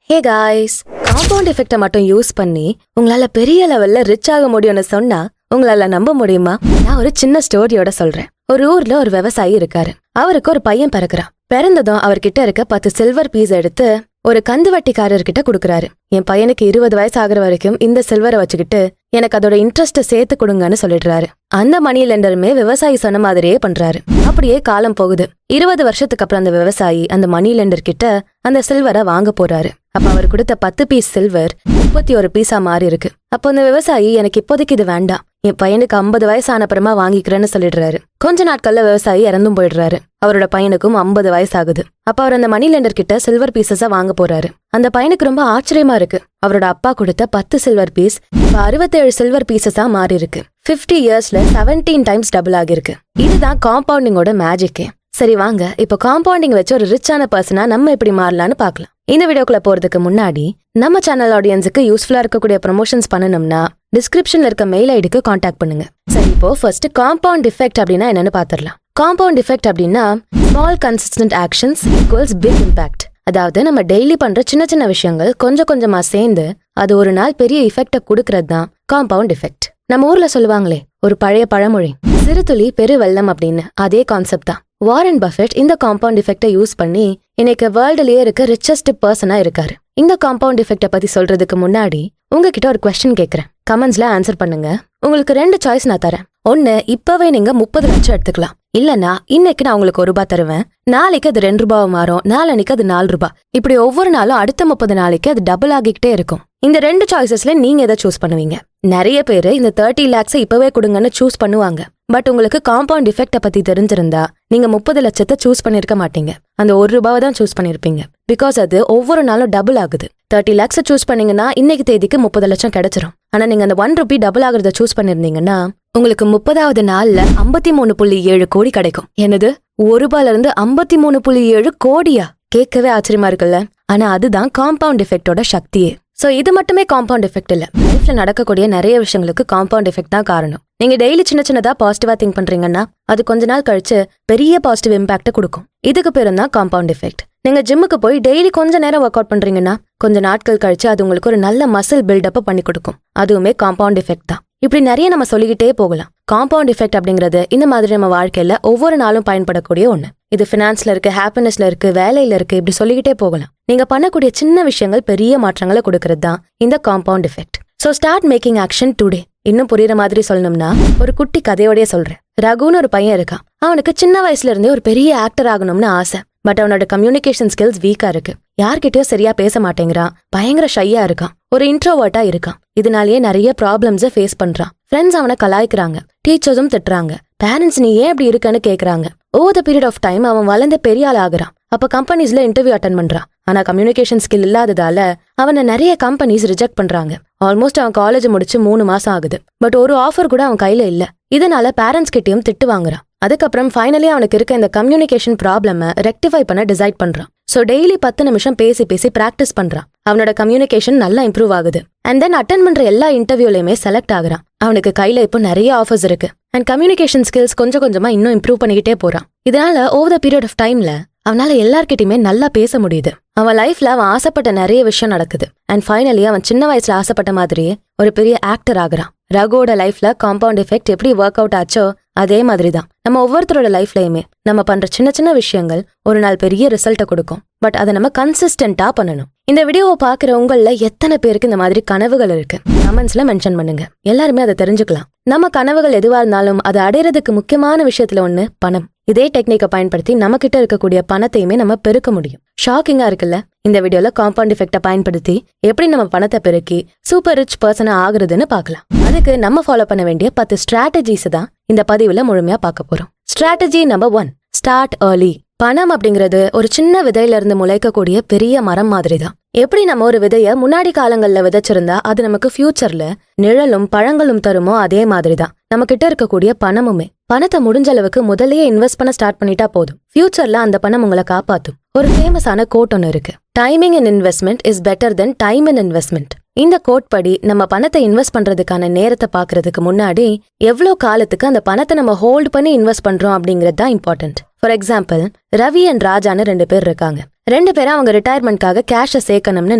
Hey guys, compound எஃபெக்டை மட்டும் use பண்ணி உங்களால பெரிய லெவல்ல ரிச் ஆக முடியும்னு சொன்னா உங்களால நம்ப முடியுமா? நான் ஒரு சின்ன ஸ்டோரியோட சொல்றேன். ஒரு ஊர்ல ஒரு விவசாயி இருக்காரு. அவருக்கு ஒரு பையன் பிறக்குறான். பிறந்ததும் அவர்கிட்ட இருக்க 10 சில்வர் பீஸ் எடுத்து ஒரு கந்து வட்டிக்காரர்கிட்ட குடுக்கறாரு. என் பையனுக்கு 20 வயசு ஆகுற வரைக்கும் இந்த சில்வரை வச்சுக்கிட்டு எனக்கு அதோட இன்ட்ரெஸ்ட சேர்த்து கொடுங்கன்னு சொல்லிடுறாரு. அந்த மணி லெண்டருமே விவசாயி சொன்ன மாதிரியே பண்றாரு. அப்படியே காலம் போகுது. 20 வருஷத்துக்கு அப்புறம் அந்த விவசாயி அந்த மணி லெண்டர் கிட்ட அந்த சில்வரை வாங்க போறாரு. அப்ப அவர் கொடுத்த 10 பீஸ் சில்வர் 31 பீஸா மாறி இருக்கு. அப்போ அந்த விவசாயி எனக்கு இப்போதைக்கு இது வேண்டாம், என் பையனுக்கு 50 வயசு ஆனப்புறமா வாங்கிக்கிறேன்னு சொல்லிடுறாரு. கொஞ்ச நாட்கள்ல விவசாயி இறந்தும் போயிடுறாரு. அவரோட பையனுக்கும் 50 வயசு ஆகுது. அப்ப அவர் அந்த மணி லெண்டர் கிட்ட சில்வர் பீசஸா வாங்க போறாரு. அந்த பையனுக்கு ரொம்ப ஆச்சரியமா இருக்கு. அவரோட அப்பா கொடுத்த 10 சில்வர் பீஸ் இப்ப 67 சில்வர் பீசஸா மாறி இருக்கு. 50 இயர்ஸ்ல 17 டைம்ஸ் டபுள் ஆகிருக்கு. இதுதான் காம்பவுண்டிங்கோட மேஜிக்கே. சரி வாங்க, இப்போ காம்பவுண்டிங் வச்சு ஒரு ரிச்சான பர்சனா நம்ம எப்படி மாறலாம்னு பார்க்கலாம். இந்த வீடியோக்குள்ள போறதுக்கு முன்னாடி நம்ம சேனல் ஆடியன்ஸுக்கு யூஸ்ஃபுல்லா இருக்கக்கூடிய ப்ரமோஷன்ஸ் பண்ணணும்னா டிஸ்கிரிப்ஷன்ல இருக்க மெயில் ஐடிக்கு கான்டாக்ட் பண்ணுங்க. சரி, இப்போ ஃபர்ஸ்ட் காம்பவுண்ட் எஃபெக்ட் அப்படின்னா என்னன்னு பாத்திரலாம். காம்பவுண்ட் எஃபெக்ட் அப்படின்னா small consistent actions equals big impact. அதாவது நம்ம டெய்லி பண்ற சின்ன சின்ன விஷயங்கள் கொஞ்சம் கொஞ்சமா சேர்ந்து அது ஒரு நாள் பெரிய எஃபெக்ட கொடுக்கறது தான் காம்பவுண்ட் எஃபெக்ட். நம்ம ஊர்ல சொல்லுவாங்களே ஒரு பழைய பழமொழி, சிறுதுளி பெரு வெள்ளம் அப்படின்னு. அதே கான்செப்ட் தான். வாரன் பஃபெட் இந்த காம்பவுண்ட் எஃபெக்டை யூஸ் பண்ணி இன்னைக்கு வேர்ல்டுலயே இருக்க ரிச்சஸ்ட் பர்சனா இருக்காரு. இந்த காம்பவுண்ட் எஃபெக்ட பத்தி சொல்றதுக்கு முன்னாடி உங்ககிட்ட ஒரு கொஸ்டின் கேக்குறேன். கமெண்ட்ஸ்ல ஆன்சர் பண்ணுங்க. உங்களுக்கு 2 சாய்ஸ் நான் தரேன். ஒன்னு, இப்பவே நீங்க 30 லட்சம் எடுத்துக்கலாம். இல்லனா இன்னைக்கு நான் உங்களுக்கு ₹1 தருவேன், நாளைக்கு அது ₹2 மாறும், நாளைக்கு அது ₹4. இப்படி ஒவ்வொரு நாளும் அடுத்த 30 நாளைக்கு அது டபுள் ஆகிக்கிட்டே இருக்கும். இந்த 2 சாய்ஸஸ்ல நீங்க எதை சூஸ் பண்ணுவீங்க? நிறைய பேரு இந்த 30 lakhs இப்பவே கொடுங்கன்னு சூஸ் பண்ணுவாங்க. பட் உங்களுக்கு காம்பவுண்ட் எஃபெக்ட பத்தி தெரிஞ்சிருந்தா நீங்க 30 லட்சத்தை சூஸ் பண்ணிருக்க மாட்டீங்க. அந்த ₹1 தான் சூஸ் பண்ணிருப்பீங்க. பிகாஸ் அது ஒவ்வொரு நாளும் டபுள் ஆகுது. 30 lakhs சூஸ் பண்ணீங்கன்னா இன்னைக்கு தேதிக்கு 30 லட்சம் கிடைச்சிரும். ஆனா நீங்க அந்த ₹1 டபுள் ஆகுறத சூஸ் பண்ணிருந்தீங்கன்னா உங்களுக்கு 30வது நாள்ல 53.7 கோடி கிடைக்கும். என்னது, ₹1 இருந்து 53.7 கோடியா? கேட்கவே ஆச்சரியமா இருக்குல்ல. ஆனா அதுதான் காம்பவுண்ட் எஃபெக்டோட சக்தியே. சோ இது மட்டுமே காம்பவுண்ட் எஃபெக்ட் இல்ல, லைஃப்ல நடக்கக்கூடிய நிறைய விஷயங்களுக்கு காம்பவுண்ட் எஃபெக்ட் தான் காரணம். நீங்க டெய்லி சின்ன சின்னதா பாசிட்டிவா திங்க் பண்றீங்கன்னா அது கொஞ்ச நாள் கழிச்சு பெரிய பாசிட்டிவ் இம்பாக்ட கொடுக்கும். இதுக்கு பேரும் தான் காம்பவுண்ட் எஃபெக்ட். நீங்க ஜிம்முக்கு போய் டெய்லி கொஞ்ச நேரம் ஒர்க் அவுட் பண்றீங்கன்னா கொஞ்ச நாட்கள் கழிச்சு அது உங்களுக்கு ஒரு நல்ல மசில் பில்டப் பண்ணி கொடுக்கும். அதுவுமே காம்பவுண்ட் எஃபெக்ட் தான். இப்படி நிறைய நம்ம சொல்லிக்கிட்டே போகலாம். காம்பவுண்ட் எஃபெக்ட் அப்படிங்கிறது இந்த மாதிரி நம்ம வாழ்க்கையில ஒவ்வொரு நாளும் பயன்படக்கூடிய ஒண்ணு. இது ஃபினான்ஸ்ல இருக்கு, ஹாப்பினஸ்ல இருக்கு, வேலையில இருக்கு, இப்படி சொல்லிக்கிட்டே போகலாம். நீங்க பண்ணக்கூடிய சின்ன விஷயங்கள் பெரிய மாற்றங்களை கொடுக்கறது தான் இந்த compound effect. So start making action today. இன்னும் புரியுற மாதிரி சொல்லணும்னா ஒரு குட்டி கதையோடய சொல்றேன். ரகுன்னு ஒரு பையன் இருக்கான். அவனுக்கு சின்ன வயசுல இருந்தே ஒரு பெரிய ஆக்டர் ஆகணும்னு ஆசை. பட் அவனோட கம்யூனிகேஷன் ஸ்கில்ஸ் வீக்கா இருக்கு. யார்கிட்டயும் சரியா பேச மாட்டேங்கிறான். பயங்கர ஷையா இருக்கான். ஒரு இன்ட்ரோவர்ட்டா இருக்கான். இதனாலேயே நிறைய ப்ராப்ளம்ஸை ஃபேஸ் பண்றான். ஃப்ரெண்ட்ஸ் அவனை கலாய்க்கிறாங்க, டீச்சர்ஸும் திட்டுறாங்க, பேரண்ட்ஸ் நீ ஏன் இப்படி இருக்கன்னு கேக்குறாங்க. Over the period of time அவன் வளர்ந்த பெரிய ஆள் ஆகுறான். அப்ப கம்பெனிஸ்ல இன்டர்வியூ அட்டென்ட் பண்றான். ஆனா கம்யூனிகேஷன் ஸ்கில் இல்லாததால அவனை நிறைய கம்பெனிஸ் ரிஜெக்ட் பண்றாங்க. ஆல்மோஸ்ட் அவன் காலேஜ் முடிச்சு 3 மாசம் ஆகுது. பட் ஒரு ஆஃபர் கூட அவன் கையில இல்ல. இதனால பேரண்ட்ஸ் கிட்டயும் திட்டு வாங்குறான். அதுக்கப்புறம் ஃபைனலி அவனுக்கு இருக்க இந்த கம்யூனிகேஷன் ப்ராப்ளம ரெக்டிஃபை பண்ண டிசைட் பண்றான். சோ டெய்லி 10 நிமிஷம் பேசி பேசி பிராக்டிஸ் பண்றான். அவனோட கம்யூனிகேஷன் நல்லா இம்ப்ரூவ் ஆகுது. அண்ட் தென் அட்டென்ட் பண்ற எல்லா இன்டர்வியூலயுமே செலக்ட் ஆகுறான். அவனுக்கு கையில இப்போ நிறைய ஆஃபர்ஸ் இருக்கு. அண்ட் கம்யூனிகேஷன் ஸ்கில்ஸ் கொஞ்சம் கொஞ்சமா இன்னும் இம்ப்ரூவ் பண்ணிக்கிட்டே போறான். இதனால ஓவர் த பீரியட் ஆஃப் டைம்ல அவனால எல்லார்கிட்டயுமே நல்லா பேச முடியுது. அவன் லைஃப்ல அவன் ஆசைப்பட்ட நிறைய விஷயம் நடக்குது. அண்ட் ஃபைனலி அவன் சின்ன வயசுல ஆசைப்பட்ட மாதிரியே ஒரு பெரிய ஆக்டர் ஆகுறான். ரகுவோட லைஃப்ல காம்பவுண்ட் எஃபெக்ட் எப்படி ஒர்க் அவுட் ஆச்சோ அதே மாதிரிதான் நம்ம ஒவ்வொருத்தரோட லைஃப்லயுமே நம்ம பண்ற சின்ன சின்ன விஷயங்கள் ஒரு நாள் பெரிய ரிசல்ட்டை கொடுக்கும். பட் அதை நம்ம கன்சிஸ்டன்டா பண்ணணும். இந்த வீடியோவை பாக்குற உங்கள எத்தனை பேருக்கு இந்த மாதிரி கனவுகள் இருக்கு? கமெண்ட்ஸ்ல மென்ஷன் பண்ணுங்க. எல்லாருமே அதை தெரிஞ்சுக்கலாம். நம்ம கனவுகள் எதுவா இருந்தாலும் அதை அடையறதுக்கு முக்கியமான விஷயத்துல ஒண்ணு பணம். இதே டெக்னிக்கை பயன்படுத்தி நம்ம கிட்ட இருக்கக்கூடிய பணத்தையுமே நம்ம பெருக்க முடியும். ஷாக்கிங்கா இருக்குல்ல? இந்த வீடியோல காம்பவுண்ட் எஃபெக்ட பயன்படுத்தி எப்படி நம்ம பணத்தை பெருக்கி சூப்பர் ரிச் பர்சனா ஆகுறதுன்னு பார்க்கலாம். அதுக்கு நம்ம ஃபாலோ பண்ண வேண்டிய 10 ஸ்ட்ராட்டஜிஸ் தான் இந்த பதிவுல முழுமையா பார்க்க போறோம். Strategy number 1, start early. பணம் அப்படிங்கிறது ஒரு சின்ன விதையில இருந்து முளைக்கக்கூடிய பெரிய மரம் மாதிரி தான். எப்படி நம்ம ஒரு விதைய முன்னாடி காலங்கள்ல விதைச்சிருந்தா அது நமக்கு ஃபியூச்சர்ல நிழலும் பழங்களும் தருமோ அதே மாதிரிதான் நம்ம கிட்ட இருக்கக்கூடிய பணமுமே. பணத்தை முடிஞ்ச அளவுக்கு முதல்லயே இன்வெஸ்ட் பண்ண ஸ்டார்ட் பண்ணிட்டா போதும். ஃபியூச்சர்ல அந்த பணம் உங்களை காப்பாத்தும். ஒரு ஃபேமஸான கோட் ஒன்னு இருக்கு, timing in investment is better then time in investment. இந்த கோட் படி நம்ம பணத்தை இன்வெஸ்ட் பண்றதுக்கான நேரத்தை பாக்குறதுக்கு முன்னாடி எவ்வளவு காலத்துக்கு அந்த பணத்தை நம்ம ஹோல்ட் பண்ணி இன்வெஸ்ட் பண்றோம் அப்படிங்கிறது தான் important. For example, Ravi and ராஜான்னு 2 பேர் இருக்காங்க. 2 பேரும் அவங்க ரிட்டையர்மெண்ட்காக கேஷை சேர்க்கணும்னு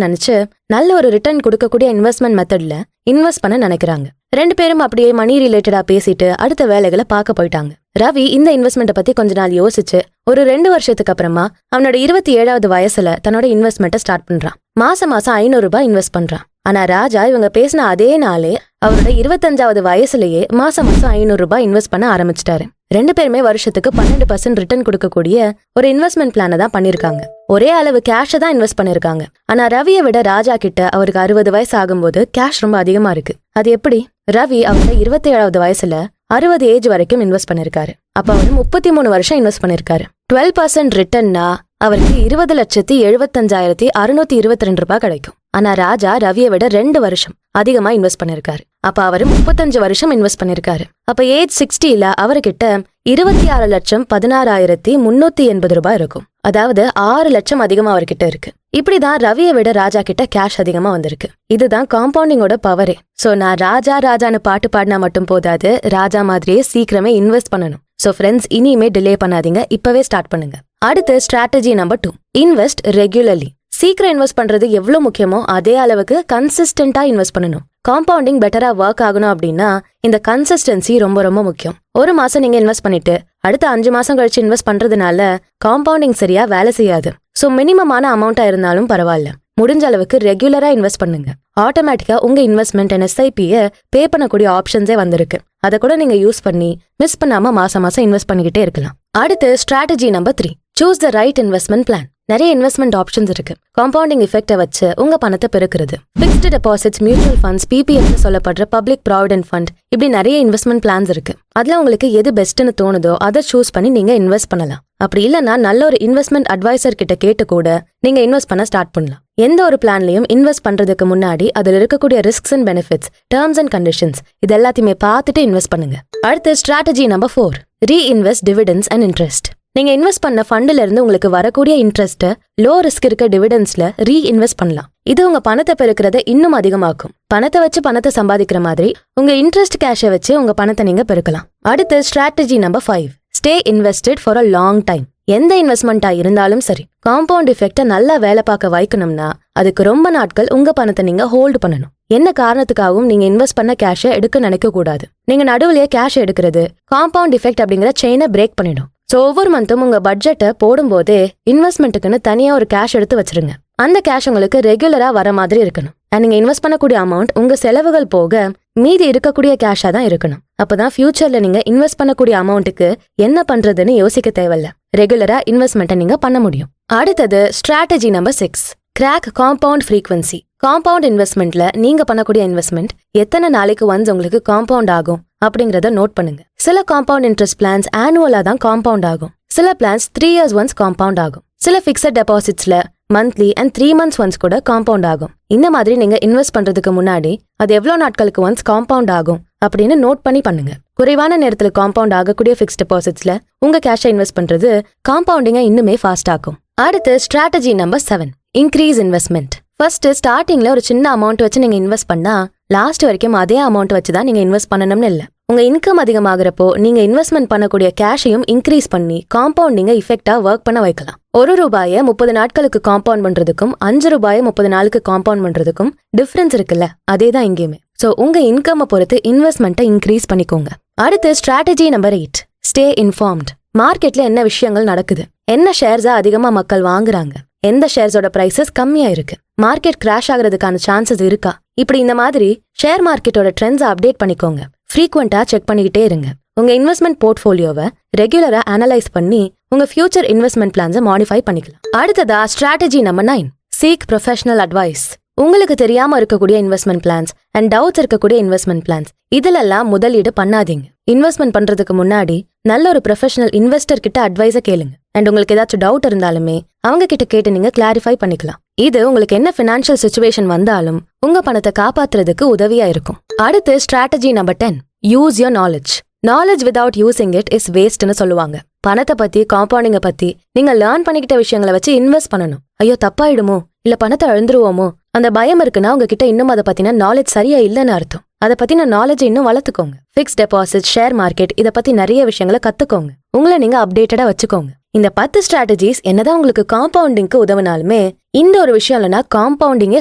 நினைச்சு நல்ல ஒரு ரிட்டர்ன் கொடுக்கக்கூடிய இன்வெஸ்ட்மெண்ட் மெத்தட்ல இன்வெஸ்ட் பண்ண நினைக்கிறாங்க. 2 பேரும் அப்படியே மணி ரிலேட்டடா பேசிட்டு அடுத்த வேலைகளை பார்க்க போயிட்டாங்க. ரவி இந்த இன்வெஸ்ட்மெண்ட்டை பத்தி கொஞ்ச நாள் யோசிச்சு ஒரு 2 வருஷத்துக்கு அப்புறமா அவனோட 27வது வயசுல தன்னோட இன்வெஸ்ட்மெண்ட்டை ஸ்டார்ட் பண்றான். மாசம் 500 ரூபாய் இன்வெஸ்ட் பண்றான். ஆனா ராஜா இவங்க பேசின அதே நாளே அவரோட 25வது வயசுலயே மாசம் 500 ரூபாய் இன்வெஸ்ட் பண்ண ஆரம்பிச்சிட்டாரு. 2 பேருமே வருஷத்துக்கு 12% ரிட்டர்ன் கொடுக்கக்கூடிய ஒரு இன்வெஸ்ட்மெண்ட் பிளானை தான் பண்ணிருக்காங்க. ஒரே அளவு கேஷை தான் இன்வெஸ்ட் பண்ணிருக்காங்க. ஆனா ரவியை விட ராஜா கிட்ட அவருக்கு 60 வயசு ஆகும்போது கேஷ் ரொம்ப அதிகமா இருக்கு. அது எப்படி? ரவி அவரோட 27வது வயசுல 60 ஏஜ் வரைக்கும் இன்வெஸ்ட் பண்ணிருக்காரு. அப்ப அவரு 33 வருஷம் இன்வெஸ்ட் பண்ணிருக்காரு. 12% ரிட்டர்ன்னா அவருக்கு 20,75,622 ரூபாய் கிடைக்கும். ஆனா ராஜா ரவியை விட 2 வருஷம் அதிகமா இன்வெஸ்ட் பண்ணிருக்காரு. அப்ப அவரு 35 வருஷம் இன்வெஸ்ட் பண்ணிருக்காரு. அப்ப ஏஜ் 60ல அவர்கிட்ட 26,16,380 ரூபாய் இருக்கும். அதாவது 6 லட்சம் அதிகமா அவர்கிட்ட இருக்கு. இப்படிதான் ரவியை விட ராஜா கிட்ட கேஷ் அதிகமா வந்திருக்கு. இதுதான் காம்பவுண்டிங்கோட பவரே. சோ நான் ராஜான்னு பாட்டு பாடினா மட்டும் போதாது, ராஜா மாதிரியே சீக்கிரமே இன்வெஸ்ட் பண்ணணும். சோ ஃப்ரெண்ட்ஸ், இனிமே டிலே பண்ணாதீங்க, இப்பவே ஸ்டார்ட் பண்ணுங்க. அடுத்து ஸ்ட்ராட்டஜி நம்பர் 2, இன்வெஸ்ட் ரெகுலர்லி. சீக்கிரம் இன்வெஸ்ட் பண்றது எவ்வளவு முக்கியமோ அதே அளவுக்கு கன்சிஸ்டன்டா இன்வெஸ்ட் பண்ணணும். காம்பவுண்டிங் பெட்டரா ஒர்க் ஆகணும் அப்படின்னா இந்த கன்சிஸ்டன்சி ரொம்ப ரொம்ப முக்கியம். ஒரு மாசம் நீங்க இன்வெஸ்ட் பண்ணிட்டு அடுத்த 5 மாசம் கழிச்சு இன்வெஸ்ட் பண்றதுனால காம்பவுண்டிங் சரியா வேலை செய்யாது. சோ மினிமமான அமௌண்டா இருந்தாலும் பரவாயில்ல, முடிஞ்ச அளவுக்கு ரெகுலரா இன்வெஸ்ட் பண்ணுங்க. ஆட்டோமேட்டிக்கா உங்க இன்வெஸ்ட்மெண்ட் அண்ட் SIP-ய பே பண்ணக்கூடிய ஆப்ஷன்ஸே வந்திருக்கு. அதை கூட நீங்க யூஸ் பண்ணி மிஸ் பண்ணாம மாசம் இன்வெஸ்ட் பண்ணிக்கிட்டே இருக்கலாம். அடுத்து strategy number 3, choose the right investment plan. நிறைய இன்வெஸ்ட்மெண்ட் ஆப்ஷன்ஸ் இருக்கு. காம்பவுண்டிங் எஃபெக்ட்டை வச்சு உங்க பணத்தை பெருக்குறது. Fixed deposits, mutual funds, PPF சொல்லப்படுற பப்ளிக் ப்ராவிடென்ட் ஃபண்ட், இப்படி நிறைய இன்வெஸ்ட்மெண்ட் பிளான்ஸ் இருக்கு. அதுல உங்களுக்கு எது பெஸ்ட்னு தோணுதோ அதை சூஸ் பண்ணி நீங்க இன்வெஸ்ட் பண்ணலாம். அப்படி இல்லைன்னா நல்ல ஒரு இன்வெஸ்ட்மெண்ட் அட்வைசர் கிட்ட கேட்டு கூட நீங்க இன்வெஸ்ட் பண்ண ஸ்டார்ட் பண்ணலாம். எந்த ஒரு பிளான்லயும் இன்வெஸ்ட் பண்றதுக்கு முன்னாடி அதுல இருக்கக்கூடிய risks and benefits, terms and conditions இது எல்லாத்தையுமே பார்த்துட்டு இன்வெஸ்ட் பண்ணுங்க. அடுத்து strategy number 4, reinvest dividends and interest. நீங்க இன்வெஸ்ட் பண்ண ஃபண்ட்ல இருந்து உங்களுக்கு வரக்கூடிய இன்ட்ரெஸ்ட்டை லோ ரிஸ்க் இருக்க டிவிடெண்ட்ஸ்ல ரீஇன்வெஸ்ட் பண்ணலாம். இது உங்க பணத்தை பெருக்கிறத இன்னும் அதிகமாக்கும். பணத்தை வச்சு பணத்தை சம்பாதிக்கிற மாதிரி உங்க இன்ட்ரெஸ்ட் கேஷை வச்சு உங்க பணத்தை நீங்க பெருக்கலாம். அடுத்து strategy number 5, stay invested for a long time. எந்த இன்வெஸ்ட்மெண்டா இருந்தாலும் சரி, காம்பவுண்ட் எஃபெக்ட்டை நல்லா வேலை பார்க்க வைக்கணும்னா அதுக்கு ரொம்ப நாட்கள் உங்க பணத்தை நீங்க ஹோல்டு பண்ணணும். என்ன காரணத்துக்காகவும் நீங்க இன்வெஸ்ட் பண்ண கேஷை எடுக்க நினைக்க கூடாது. நீங்க நடுவுலயே கேஷ் எடுக்கிறது காம்பவுண்ட் எஃபெக்ட் அப்படிங்கிற செயினை பிரேக் பண்ணிடும். சோ ஒவ்வொரு மந்த்தும் உங்க பட்ஜெட்டை போடும்போதே இன்வெஸ்ட்மெண்ட்டுக்குன்னு தனியா ஒரு கேஷ் எடுத்து வச்சிருங்க. அந்த கேஷ் உங்களுக்கு ரெகுலரா வர மாதிரி இருக்கணும். நீங்க இன்வெஸ்ட் பண்ணக்கூடிய அமௌண்ட் உங்க செலவுகள் போக மீதி இருக்கக்கூடிய கேஷா தான் இருக்கணும். அப்பதான் ஃபியூச்சர்ல நீங்க இன்வெஸ்ட் பண்ணக்கூடிய அமௌண்ட்டுக்கு என்ன பண்றதுன்னு யோசிக்க தேவையில்ல. ரெகுலரா இன்வெஸ்ட்மெண்ட்டை நீங்க பண்ண முடியும். அடுத்தது strategy number 6, crack compound frequency. Compound இன்வெஸ்ட்மெண்ட்ல நீங்க பண்ணக்கூடிய இன்வெஸ்ட்மெண்ட் எத்தனை நாளைக்கு ஒன்ஸ் உங்களுக்கு காம்பவுண்ட் ஆகும் அப்படிங்கறத நோட் பண்ணுங்க. சில காம்பவுண்ட் இன்ட்ரெஸ்ட் பிளான்ஸ் ஆனுவலா தான் காம்பவுண்ட் ஆகும். சில பிளான்ஸ் 3 years ஒன்ஸ் காம்பவுண்ட் ஆகும். சில பிக்ஸட் டெபாசிட்ஸ்ல மந்த்லி அண்ட் 3 months ஒன்ஸ் கூட காம்பவுண்ட் ஆகும். இந்த மாதிரி நீங்க இன்வெஸ்ட் பண்றதுக்கு முன்னாடி அது எவ்வளவு நாட்களுக்கு ஒன்ஸ் காம்பவுண்ட் ஆகும் அப்படின்னு நோட் பண்ணி பண்ணுங்க. குறைவான நேரத்துல காம்பவுண்ட் ஆகக்கூடிய பிக்ஸ்ட் டெபாசிட்ஸ்ல உங்க கேஷை இன்வெஸ்ட் பண்றது காம்பவுண்டிங்கை இன்னுமே ஃபாஸ்ட் ஆக்கும். அடுத்து strategy number 7, increase investment. First ஸ்டார்டிங்ல ஒரு சின்ன அமௌண்ட் வச்சு நீங்க இன்வெஸ்ட் பண்ணா லாஸ்ட் வரைக்கும் அதே அமௌண்ட் வச்சு தான் நீங்க இன்வெஸ்ட் பண்ணணும்னு இல்ல. உங்க இன்கம் அதிகமாகறப்போ நீங்க இன்வெஸ்ட்மெண்ட் பண்ணக்கூடிய கேஷையும் இன்க்ரீஸ் பண்ணி காம்பவுண்டிங்கை இஃபெக்டா ஒர்க் பண்ண வைக்கலாம். 1 ரூபாயை 30 நாட்களுக்கு காம்பவுண்ட் பண்றதுக்கும் 5 ரூபாயை 30 நாளுக்கு காம்பவுண்ட் பண்றதுக்கும் டிஃபரன்ஸ் இருக்குல்ல, அதே தான் இங்கேயுமே. சோ உங்க இன்கம் பொறுத்து இன்வெஸ்ட்மெண்ட்டை இன்க்ரீஸ் பண்ணிக்கோங்க. அடுத்து ஸ்ட்ராட்டஜி நம்பர் 8, ஸ்டே இன்ஃபார்ம்ட். மார்க்கெட்ல என்ன விஷயங்கள் நடக்குது, என்ன ஷேர்ஸா அதிகமா மக்கள் வாங்குறாங்க, எந்த ஷேர்ஸோட பிரைசஸ் கம்மியா இருக்கு, மார்க்கெட் கிராஷ் ஆகிறதுக்கான சான்சஸ் இருக்கா, இப்படி இந்த மாதிரி ஷேர் மார்க்கெட்டோட ட்ரெண்ட்ஸை அப்டேட் பண்ணிக்கோங்க. ஃப்ரீக்வெண்டா செக் பண்ணிக்கிட்டே இருங்க. உங்க இன்வெஸ்ட்மெண்ட் போர்ட்ஃபோலியோவை ரெகுலரா அனலைஸ் பண்ணி உங்க ஃபியூச்சர் இன்வெஸ்ட்மெண்ட் பிளான்ஸை மாடிஃபை பண்ணிக்கலாம். அடுத்ததா strategy number 9, seek professional advice. உங்களுக்கு தெரியாம இருக்கக்கூடிய இன்வெஸ்ட்மெண்ட் பிளான்ஸ் அண்ட் டவுட்ஸ் இருக்கக்கூடிய இன்வெஸ்ட்மெண்ட் பிளான்ஸ் இதுலெல்லாம் முதலீடு பண்ணாதீங்க. இன்வெஸ்ட்மெண்ட் பண்றதுக்கு முன்னாடி நல்ல ஒரு ப்ரொஃபஷனல் இன்வெஸ்டர் கிட்ட அட்வைஸை கேளுங்க. அண்ட் உங்களுக்கு ஏதாச்சும் டவுட் இருந்தாலுமே அவங்க கிட்ட கேட்டு நீங்க கிளாரிஃபை பண்ணிக்கலாம். இது உங்களுக்கு என்ன ஃபினான்ஷியல் சிச்சுவேஷன் வந்தாலும் உங்க பணத்தை காப்பாத்துறதுக்கு உதவியா இருக்கும். அடுத்து strategy number 10, use your knowledge. Knowledge without using it is வேஸ்ட்னு சொல்லுவாங்க. பணத்தை பத்தி, காம்பவுண்டிங்கை பத்தி நீங்க லேர்ன் பண்ணிக்கிட்ட விஷயங்களை வச்சு இன்வெஸ்ட் பண்ணணும். ஐயோ தப்பாயிடுமோ, இல்ல பணத்தை அழுந்துருவோமோ, அந்த பயம் இருக்குன்னா உங்ககிட்ட இன்னும் அதை பத்தின நாலேஜ் சரியா இல்லைன்னு அர்த்தம். அதை பத்தின நாலேஜ் இன்னும் வளர்த்துக்கோங்க. ஃபிக்ஸ் டெபாசிட், ஷேர் மார்க்கெட் இதை பத்தி நிறைய விஷயங்களை கத்துக்கோங்க. உங்களை நீங்க அப்டேட்டடா வச்சுக்கோங்க. இந்த 10 ஸ்ட்ராட்டஜிஸ் என்னதான் உங்களுக்கு காம்பவுண்டிங்க்கு உதவினாலுமே இந்த ஒரு விஷயம் இல்லைன்னா காம்பவுண்டிங்கே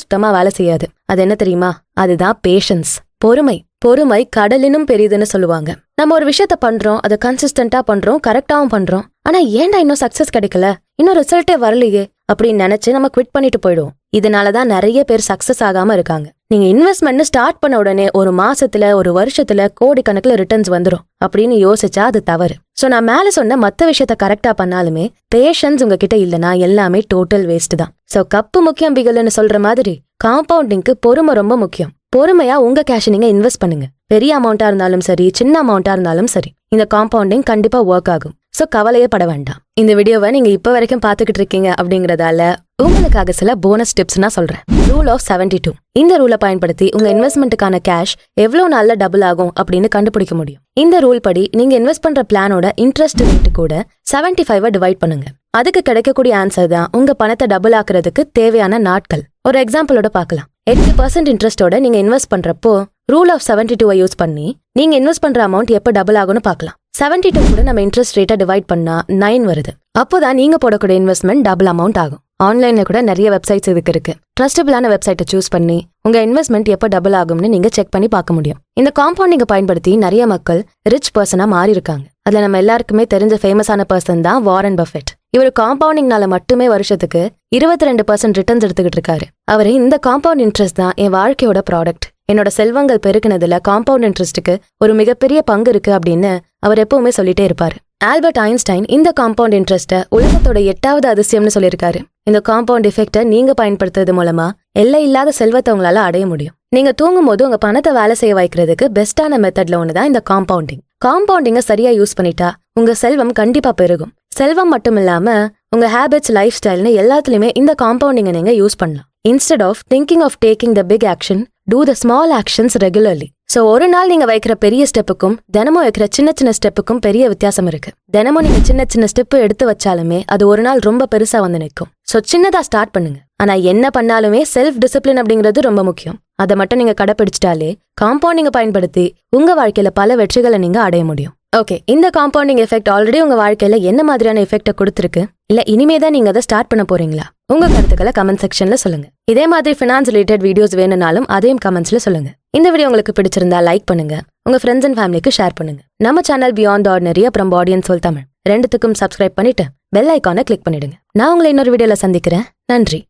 சுத்தமா வேலை செய்யாது. அது என்ன தெரியுமா? அதுதான் பேஷன்ஸ், பொறுமை. பொறுமை கடலினும் பெரியதுன்னு சொல்லுவாங்க. நம்ம ஒரு விஷயத்த பண்றோம், அதை கன்சிஸ்டன்டா பண்றோம், கரெக்டாவும் பண்றோம். ஆனா ஏன்டா இன்னும் சக்சஸ் கிடைக்கல, இன்னும் ரிசல்ட்டே வரலையே அப்படின்னு நினைச்சு நம்ம குவிட் பண்ணிட்டு போயிடுவோம். இதனாலதான் நிறைய பேர் சக்சஸ் ஆகாம இருக்காங்க. நீங்க இன்வெஸ்ட்மெண்ட் ஸ்டார்ட் பண்ண உடனே ஒரு மாசத்துல ஒரு வருஷத்துல கோடிக்கணக்குல ரிட்டர்ன்ஸ் வந்துரும் அப்படின்னு யோசிச்சா அது தவறு. சோ நான் மேல சொன்ன மத்த விஷயத்த கரெக்டா பண்ணாலுமே பேஷன்ஸ் உங்ககிட்ட இல்லனா எல்லாமே டோட்டல் வேஸ்ட் தான். சோ கப்பு முக்கியம் பிகல்னு சொல்ற மாதிரி காம்பவுண்டிங்க்கு பொறுமை ரொம்ப முக்கியம். பொறுமையா உங்க கேஷ் நீங்க இன்வெஸ்ட் பண்ணுங்க. பெரிய அமௌண்டா இருந்தாலும் சரி, சின்ன அமௌண்டா இருந்தாலும் சரி, இந்த காம்பவுண்டிங் கண்டிப்பா ஒர்க் ஆகும். சோ கவலையே பட வேண்டாம். இந்த வீடியோவை நீங்க இப்ப வரைக்கும் பாத்துக்கிட்டு இருக்கீங்க அப்படிங்கறதால உங்களுக்காக சில போனஸ் டிப்ஸ் நான் சொல்றேன். Rule of 72. இந்த ரூலை பயன்படுத்தி உங்க இன்வெஸ்ட்மெண்ட்டுக்கான கேஷ் எவ்வளவு நாள்ல டபுள் ஆகும் அப்படின்னு கண்டுபிடிக்க முடியும். இந்த ரூல் படி நீங்க இன்வெஸ்ட் பண்ற பிளானோட இன்ட்ரெஸ்ட் ரேட் கூட 75 டிவைட் பண்ணுங்க. அதுக்கு கிடைக்கக்கூடிய ஆன்சர் தான் உங்க பணத்தை டபுள் ஆக்குறதுக்கு தேவையான நாட்கள். ஒரு எக்ஸாம்பிளோட பார்க்கலாம். 8% இன்ட்ரெஸ்டோட நீங்க இன்வெஸ்ட் பண்றப்போ ரூல் ஆஃப் 72 யூஸ் பண்ணி நீங்க இன்வெஸ்ட் பண்ற அமௌண்ட் எப்ப டபுள் ஆகும்னு பார்க்கலாம். 72 கூட நம்ம இன்ட்ரெஸ்ட் ரேட்டை டிவைட் பண்ணா 9 வருது. அப்போதான் நீங்க போடக்கூடிய இன்வெஸ்ட்மெண்ட் டபுள் அமௌண்ட் ஆகும். ஆன்லைன்ல கூட நிறைய வெப்சைட்ஸ் இதுக்கு இருக்கு. ட்ரஸ்டபிளான வெப்சைட்டை சூஸ் பண்ணி உங்க இன்வெஸ்ட்மெண்ட் எப்ப டபுள் ஆகும்னு நீங்க செக் பண்ணி பார்க்க முடியும். இந்த காம்பவுண்டிங்கை பயன்படுத்தி நிறைய மக்கள் ரிச் பர்சனா மாறி இருக்காங்க. அதுல நம்ம எல்லாருக்குமே தெரிஞ்ச ஃபேமஸான பர்சன் தான் வாரன் பஃபெட். இவர் காம்பவுண்டிங்னால மட்டுமே வருஷத்துக்கு 22% ரிட்டர்ன்ஸ் எடுத்துக்கிட்டு இருக்காரு. அவரு இந்த காம்பவுண்ட் இன்ட்ரெஸ்ட் தான் என் வாழ்க்கையோட ப்ராடக்ட், என்னோட செல்வங்கள் பெருக்கினதுல காம்பவுண்ட் இன்ட்ரெஸ்ட்டுக்கு ஒரு மிகப்பெரிய பங்கு இருக்கு அப்படின்னு அவர் எப்பவுமே சொல்லிட்டே இருப்பாரு. ஆல்பர்ட் ஐன்ஸ்டைன் இந்த காம்பவுண்ட் இன்ட்ரெஸ்ட்டை உலகத்தோட 8வது அதிசயம்னு சொல்லியிருக்காரு. இந்த காம்பவுண்ட் எஃபெக்டை நீங்க பயன்படுத்துறது மூலமா எல்லை இல்லாத செல்வத்தை உங்களால அடைய முடியும். நீங்க தூங்கும் போது உங்க பணத்தை வேலை செய்ய வைக்கிறதுக்கு பெஸ்டான மெத்தட்ல ஒண்ணுதான் இந்த காம்பவுண்டிங். காம்பவுண்டிங்கை சரியா யூஸ் பண்ணிட்டா உங்க செல்வம் கண்டிப்பா பெருகும். செல்வம் மட்டும் இல்லாம உங்க ஹேபிட்ஸ், லைஃப் ஸ்டைல்னு எல்லாத்துலயுமே இந்த காம்பவுண்டிங்கை நீங்க யூஸ் பண்ணலாம். Instead of thinking of taking the big action, do the small actions regularly. So ஒரு நாள் நீங்க வைக்கிற பெரிய ஸ்டெப்புக்கும் தினமும் வைக்கிற சின்ன சின்ன ஸ்டெப்புக்கும் பெரிய வித்தியாசம் இருக்கு. தினமும் நீங்க சின்ன சின்ன ஸ்டெப் எடுத்து வச்சாலுமே அது ஒரு நாள் ரொம்ப பெருசா வந்து நிற்கும். சோ சின்னதா ஸ்டார்ட் பண்ணுங்க. ஆனா என்ன பண்ணாலுமே செல்ஃப் டிசிப்ளின் அப்படிங்கிறது ரொம்ப முக்கியம். அதை மட்டும் நீங்க கடைபிடிச்சிட்டாலே காம்பவுண்டிங்கை பயன்படுத்தி உங்க வாழ்க்கையில பல வெற்றிகளை நீங்க அடைய முடியும். ஓகே, இந்த காம்பவுண்டிங் எஃபெக்ட் ஆல்ரெடி உங்க வாழ்க்கையில என்ன மாதிரியான எஃபெக்ட்டை கொடுத்துருக்கு, இல்ல இனிமேதான் நீங்க அதை ஸ்டார்ட் பண்ண போறீங்களா? உங்க கருத்துக்களை கமெண்ட் செக்ஷன்ல சொல்லுங்க. இதே மாதிரி ஃபினான்ஸ் ரிலேட்டட் வீடியோஸ் வேணும்னாலும் அதையும் கமெண்ட்ஸ்ல சொல்லுங்க. இந்த வீடியோ உங்களுக்கு பிடிச்சிருந்தா லைக் பண்ணுங்க, உங்க ஃப்ரெண்ட்ஸ் அண்ட் ஃபேமிலிக்கு ஷேர் பண்ணுங்க. நம்ம சேனல் பியாண்ட் தி ஆர்டினரி அப்புறம் Body&Soul தமிழ் ரெண்டுத்துக்கும் சப்ஸ்கிரைப் பண்ணிட்டு பெல் ஐகானை கிளிக் பண்ணிடுங்க. நான் உங்களை இன்னொரு வீடியோல சந்திக்கிறேன். நன்றி.